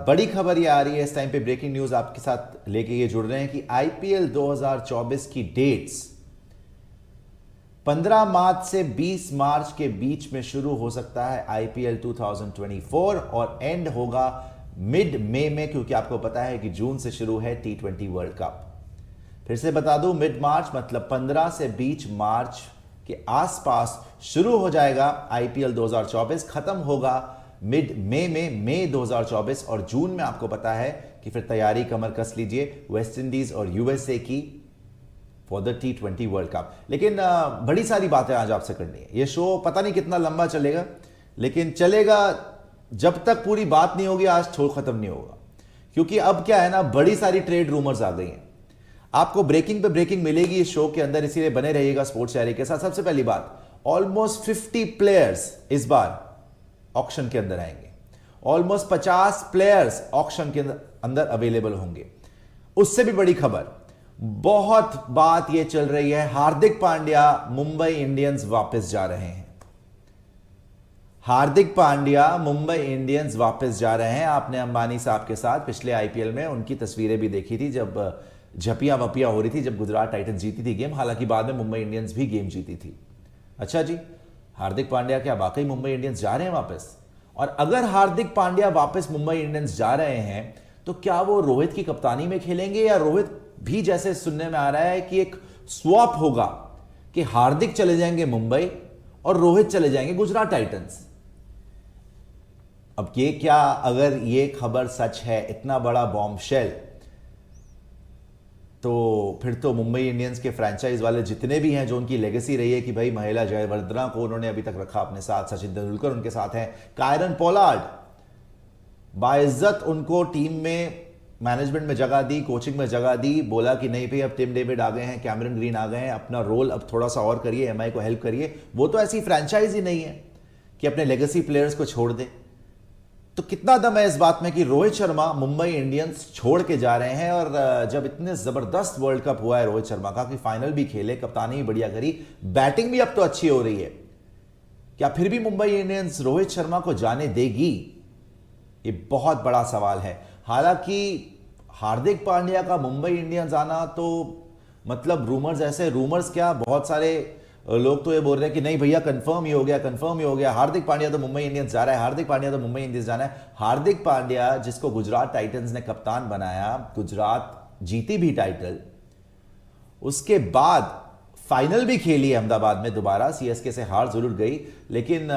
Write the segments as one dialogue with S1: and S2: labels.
S1: बड़ी खबर ये आ रही है इस टाइम पे, ब्रेकिंग न्यूज आपके साथ लेके ये जुड़ रहे हैं कि आईपीएल 2024 की डेट्स 15 मार्च से 20 मार्च के बीच में शुरू हो सकता है आईपीएल 2024 और एंड होगा मिड मई में, क्योंकि आपको पता है कि जून से शुरू है T20 वर्ल्ड कप। फिर से बता दूं, मिड मार्च मतलब 15 से 20 मार्च के आसपास शुरू हो जाएगा आईपीएल 2024, खत्म होगा मिड मई में, मई 2024, और जून में आपको पता है कि फिर तैयारी कमर कस लीजिए वेस्ट इंडीज और यूएसए की for the T20 world cup. लेकिन बड़ी सारी बातें आज आपसे करनी है। ये शो पता नहीं कितना लंबा चलेगा, लेकिन चलेगा जब तक पूरी बात नहीं होगी, आज शो खत्म नहीं होगा। क्योंकि अब क्या है ना, बड़ी सारी ट्रेड रूमर्स आ गई हैं। आपको ब्रेकिंग पे ब्रेकिंग मिलेगी इस शो के अंदर, इसीलिए बने रहिएगा स्पोर्ट्स डायरी के साथ। सबसे पहली बात, ऑलमोस्ट 50 प्लेयर्स इस बार ऑक्शन के अंदर आएंगे। ऑलमोस्ट 50 प्लेयर्स ऑक्शन के अंदर अवेलेबल होंगे। उससे भी बड़ी खबर, बहुत बात यह चल रही है, हार्दिक पांड्या मुंबई इंडियंस वापस जा रहे हैं। हार्दिक पांड्या मुंबई इंडियंस वापस जा रहे हैं। आपने अंबानी साहब के साथ पिछले आईपीएल में उनकी तस्वीरें भी देखी थी, जब झपिया वपिया हो रही थी, जब गुजरात टाइटंस जीती थी गेम। हालांकि बाद में मुंबई इंडियंस भी गेम जीती थी। अच्छा जी, हार्दिक पांड्या क्या वाकई मुंबई इंडियंस जा रहे हैं वापस? और अगर हार्दिक पांड्या वापस मुंबई इंडियंस जा रहे हैं तो क्या वो रोहित की कप्तानी में खेलेंगे, या रोहित भी, जैसे सुनने में आ रहा है कि एक स्वैप होगा कि हार्दिक चले जाएंगे मुंबई और रोहित चले जाएंगे गुजरात टाइटंस? अब ये क्या, अगर ये खबर सच है, इतना बड़ा बॉम्बशेल, तो फिर तो मुंबई इंडियंस के फ्रेंचाइज वाले जितने भी हैं, जो उनकी लेगेसी रही है कि भाई महिला जयवर्धना को उन्होंने अभी तक रखा अपने साथ, सचिन तेंदुलकर उनके साथ हैं, कायरन पोलार्ड, बाइज्जत उनको टीम में, मैनेजमेंट में जगह दी, कोचिंग में जगह दी, बोला कि नहीं भाई अब टिम डेविड आ गए हैं, कैमरन ग्रीन आ गए हैं, अपना रोल अब थोड़ा सा और करिए, एमआई को हेल्प करिए। वो तो ऐसी फ्रेंचाइज ही नहीं है कि अपने लेगेसी प्लेयर्स को छोड़ दे। तो कितना दम है इस बात में कि रोहित शर्मा मुंबई इंडियंस छोड़ के जा रहे हैं? और जब इतने जबरदस्त वर्ल्ड कप हुआ है रोहित शर्मा का कि फाइनल भी खेले, कप्तानी भी बढ़िया करी, बैटिंग भी अब तो अच्छी हो रही है, क्या फिर भी मुंबई इंडियंस रोहित शर्मा को जाने देगी? ये बहुत बड़ा सवाल है। हालांकि हार्दिक पांड्या का मुंबई इंडियंस आना तो मतलब रूमर्स, ऐसे रूमर्स क्या, बहुत सारे लोग तो ये बोल रहे हैं कि नहीं भैया कंफर्म ही हो गया, कंफर्म ही हो गया, हार्दिक पांड्या तो मुंबई इंडियंस जा रहा है, हार्दिक पांड्या तो मुंबई इंडियंस जाना है। हार्दिक पांड्या जिसको गुजरात टाइटंस ने कप्तान बनाया, गुजरात जीती भी टाइटल, उसके बाद फाइनल भी खेली अहमदाबाद में, दोबारा सीएसके से हार जरूर गई, लेकिन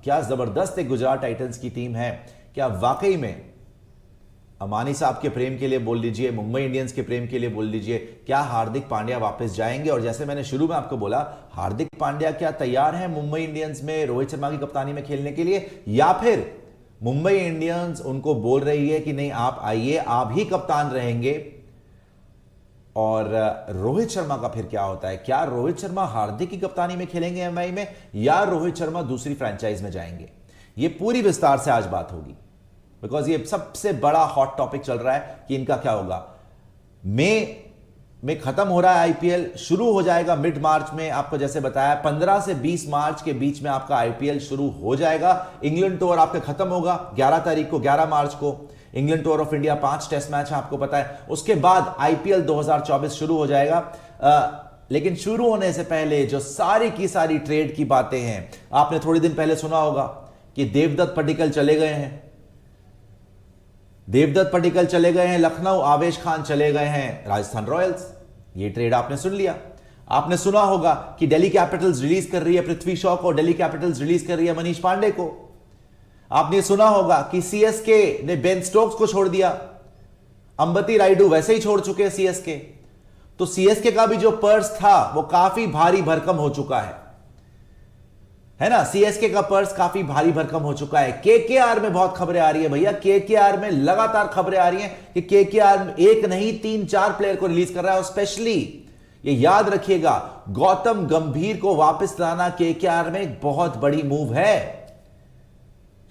S1: क्या जबरदस्त एक गुजरात टाइटंस की टीम है। क्या वाकई में अमानी साहब के प्रेम के लिए बोल लीजिए, मुंबई इंडियंस के प्रेम के लिए बोल लीजिए, क्या हार्दिक पांड्या वापस जाएंगे? और जैसे मैंने शुरू में आपको बोला, हार्दिक पांड्या क्या तैयार है मुंबई इंडियंस में रोहित शर्मा की कप्तानी में खेलने के लिए, या फिर मुंबई इंडियंस उनको बोल रही है कि नहीं आप आइए, आप ही कप्तान रहेंगे? और रोहित शर्मा का फिर क्या होता है? क्या रोहित शर्मा हार्दिक की कप्तानी में खेलेंगे एमआई में, या रोहित शर्मा दूसरी फ्रेंचाइज में जाएंगे? ये पूरी विस्तार से आज बात होगी, बिकॉज ये सबसे बड़ा हॉट टॉपिक चल रहा है कि इनका क्या होगा। मई में खत्म हो रहा है आईपीएल, शुरू हो जाएगा मिड मार्च में। आपको जैसे बताया 15 से 20 मार्च के बीच में आपका आईपीएल शुरू हो जाएगा। इंग्लैंड टूर आपका खत्म होगा 11 तारीख को, 11 मार्च को England tour of India, 5 test match है आपको पता है। उसके बाद आईपीएल 2024 शुरू हो जाएगा। लेकिन शुरू होने से पहले जो सारी की सारी ट्रेड की बातें हैं, आपने थोड़ी दिन पहले सुना होगा कि देवदत्त पडिक्कल चले गए हैं, देवदत्त पडिक्कल चले गए हैं लखनऊ, आवेश खान चले गए हैं राजस्थान रॉयल्स। ये ट्रेड आपने सुन लिया। आपने सुना होगा कि दिल्ली कैपिटल्स रिलीज कर रही है पृथ्वी शॉ को, दिल्ली कैपिटल्स रिलीज कर रही है मनीष पांडे को। आपने सुना होगा कि सीएसके ने बेन स्टोक्स को छोड़ दिया, अंबती रायडू वैसे ही छोड़ चुके हैं सीएसके। तो सीएसके का भी जो पर्स था वो काफी भारी भरकम हो चुका है ना? सीएसके का पर्स काफी भारी भरकम हो चुका है। केकेआर में बहुत खबरें आ रही है भैया, केकेआर में लगातार खबरें आ रही हैं कि केकेआर एक नहीं 3-4 प्लेयर को रिलीज कर रहा है। और स्पेशली ये याद रखिएगा, गौतम गंभीर को वापस लाना केकेआर में एक बहुत बड़ी मूव है।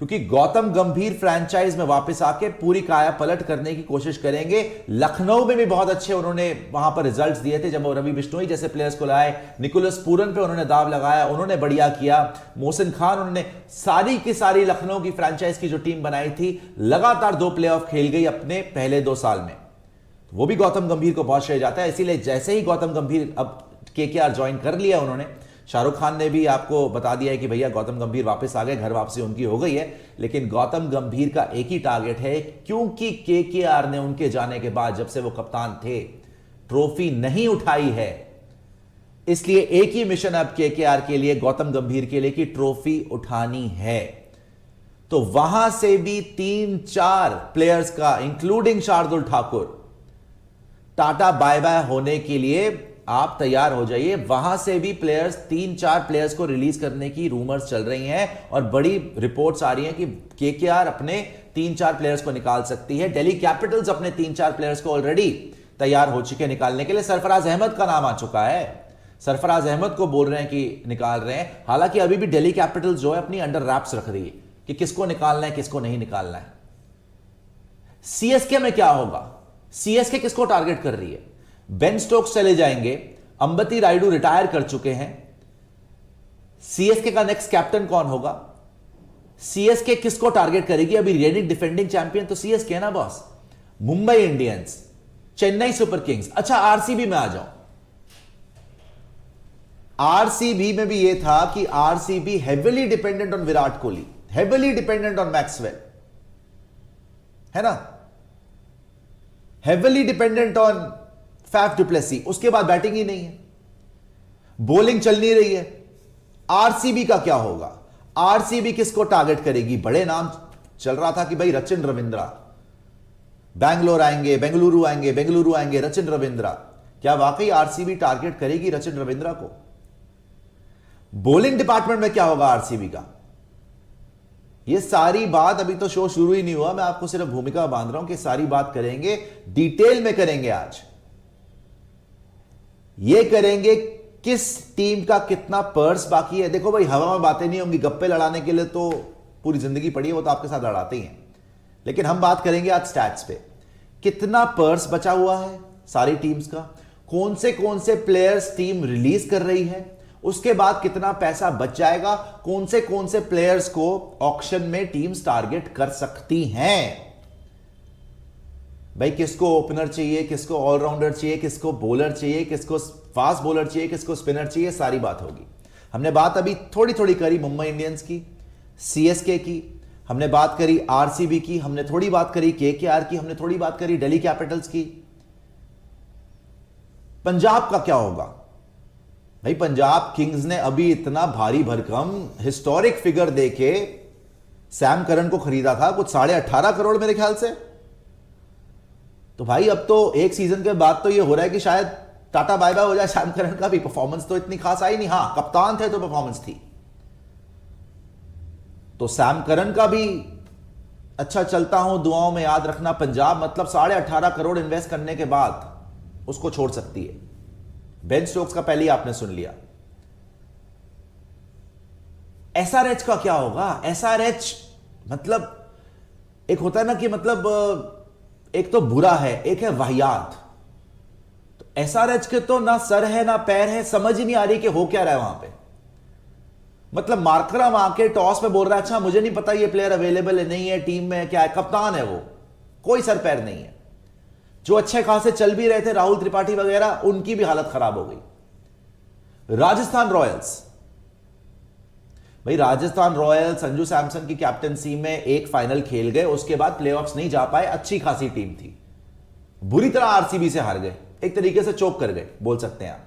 S1: क्योंकि गौतम गंभीर फ्रैंचाइज में वापस आके पूरी काया पलट करने की कोशिश करेंगे। लखनऊ में भी बहुत अच्छे उन्होंने वहां पर रिजल्ट्स दिए थे जब वो रवि बिश्नोई जैसे प्लेयर्स को लाए। निकोलस पूरन पे उन्होंने दाव लगाया, उन्होंने बढ़िया किया। मोहसिन खान, उन्होंने सारी की सारी लखनऊ की फ्रैंचाइज की जो टीम बनाई थी, लगातार 2 प्लेऑफ खेल गई अपने पहले 2 साल में। तो वो भी गौतम गंभीर को बहुत श्रेय जाता है। इसीलिए जैसे ही गौतम गंभीर अब केकेआर ज्वाइन कर लिया उन्होंने, शाहरुख खान ने भी आपको बता दिया है कि भैया गौतम गंभीर वापस आ गए, घर वापसी उनकी हो गई है। लेकिन गौतम गंभीर का एक ही टारगेट है, क्योंकि केकेआर ने उनके जाने के बाद, जब से वो कप्तान थे, ट्रॉफी नहीं उठाई है। इसलिए एक ही मिशन अब केकेआर के लिए, गौतम गंभीर के लिए, कि ट्रॉफी उठानी है। तो वहां से भी 3-4 प्लेयर्स का, including Shardul Thakur, tata bye bye होने के लिए आप तैयार हो जाइए। वहां से भी प्लेयर्स, 3-4 प्लेयर्स को रिलीज करने की रूमर्स चल रही हैं और बड़ी रिपोर्ट्स आ रही हैं कि केकेआर अपने 3-4 प्लेयर्स को निकाल सकती है। दिल्ली कैपिटल्स अपने 3-4 प्लेयर्स को ऑलरेडी तैयार हो चुके हैं निकालने के लिए। सरफराज अहमद का नाम आ चुका है, सरफराज अहमद को बोल रहे हैं कि निकाल रहे हैं। हालांकि अभी भी दिल्ली कैपिटल्स जो है अपनी अंडर रैप्स रख रही है कि किसको निकालना है, किसको नहीं निकालना है। सीएसके में क्या होगा? सीएसके किसको टारगेट कर रही है? बेन स्टोक्स चले जाएंगे, अंबती रायडू रिटायर कर चुके हैं। सीएसके का नेक्स्ट कैप्टन कौन होगा? सीएसके किसको टारगेट करेगी? अभी रेनिंग डिफेंडिंग चैंपियन तो सीएसके है ना boss. Mumbai Indians, Chennai super Kings. अच्छा, आरसीबी में आ जाओ। आरसीबी में भी यह था कि RCB heavily dependent on Virat Kohli, heavily dependent on Maxwell, है ना, heavily dependent on Faf du Plessis. उसके बाद बैटिंग ही नहीं है, बॉलिंग चल नहीं रही है। आरसीबी का क्या होगा? आरसीबी किसको टारगेट करेगी? बड़े नाम चल रहा था कि भाई रचिन रविंद्रा बेंगलोर आएंगे, बेंगलुरु आएंगे, बेंगलुरु आएंगे, रचिन रविंद्रा। क्या वाकई आरसीबी टारगेट करेगी रचिन रविंद्रा को? बॉलिंग डिपार्टमेंट में क्या होगा आरसीबी का? ये सारी बात, अभी तो शो शुरू ही नहीं हुआ, मैं आपको सिर्फ भूमिका बांध रहा हूं कि सारी बात करेंगे, डिटेल में करेंगे आज। ये करेंगे किस टीम का कितना पर्स बाकी है। देखो भाई, हवा में बातें नहीं होंगी, गप्पे लड़ाने के लिए तो पूरी जिंदगी पड़ी है, वो तो आपके साथ लड़ाते ही हैं। लेकिन हम बात करेंगे आज स्टैट्स पे, कितना पर्स बचा हुआ है सारी टीम्स का, कौन से प्लेयर्स टीम रिलीज कर रही है, उसके बाद कितना पैसा बच जाएगा, कौन से प्लेयर्स को ऑक्शन में टीम्स टारगेट कर सकती हैं। भाई, किसको ओपनर चाहिए, किसको ऑलराउंडर चाहिए, किसको बॉलर चाहिए, किसको फास्ट बॉलर चाहिए, किसको स्पिनर चाहिए, सारी बात होगी। हमने बात अभी थोड़ी थोड़ी करी मुंबई इंडियंस की, सीएसके की, हमने बात करी आरसीबी की, हमने थोड़ी बात करी केकेआर की, हमने थोड़ी बात करी दिल्ली कैपिटल्स की। पंजाब का क्या होगा? भाई, पंजाब किंग्स ने अभी इतना भारी भरकम हिस्टोरिक फिगर देके सैम करन को खरीदा था, कुछ 18.5 करोड़ मेरे ख्याल से। तो भाई, अब तो एक सीजन के बाद तो ये हो रहा है कि शायद टाटा बाय बाय हो जाए सैम करन का भी। परफॉर्मेंस तो इतनी खास आई नहीं, हां कप्तान थे तो परफॉर्मेंस थी। तो सैम करन का भी अच्छा चलता हूं, दुआओं में याद रखना। पंजाब मतलब 18.5 करोड़ इन्वेस्ट करने के बाद उसको छोड़ सकती है। बेन स्टोक्स का पहले ही आपने सुन लिया। एसआरएच का क्या होगा? एसआरएच मतलब एक होता है ना कि मतलब एक तो बुरा है, एक है वाहियात। तो एसआरएच के तो ना सर है ना पैर है, समझ ही नहीं आ रही कि हो क्या रहा है वहां पे। मतलब मार्करम आके टॉस में बोल रहा है, अच्छा मुझे नहीं पता ये प्लेयर अवेलेबल है नहीं है, टीम में क्या है, कप्तान है वो, कोई सर पैर नहीं है। जो अच्छे खासे चल भी रहे थे, राहुल त्रिपाठी वगैरह, उनकी भी हालत खराब हो गई। राजस्थान रॉयल्स, भाई राजस्थान रॉयल्स संजू सैमसन की कैप्टनसी में एक फाइनल खेल गए, उसके बाद प्लेऑफ्स नहीं जा पाए। अच्छी खासी टीम थी, बुरी तरह आरसीबी से हार गए, एक तरीके से चोक कर गए बोल सकते हैं आप।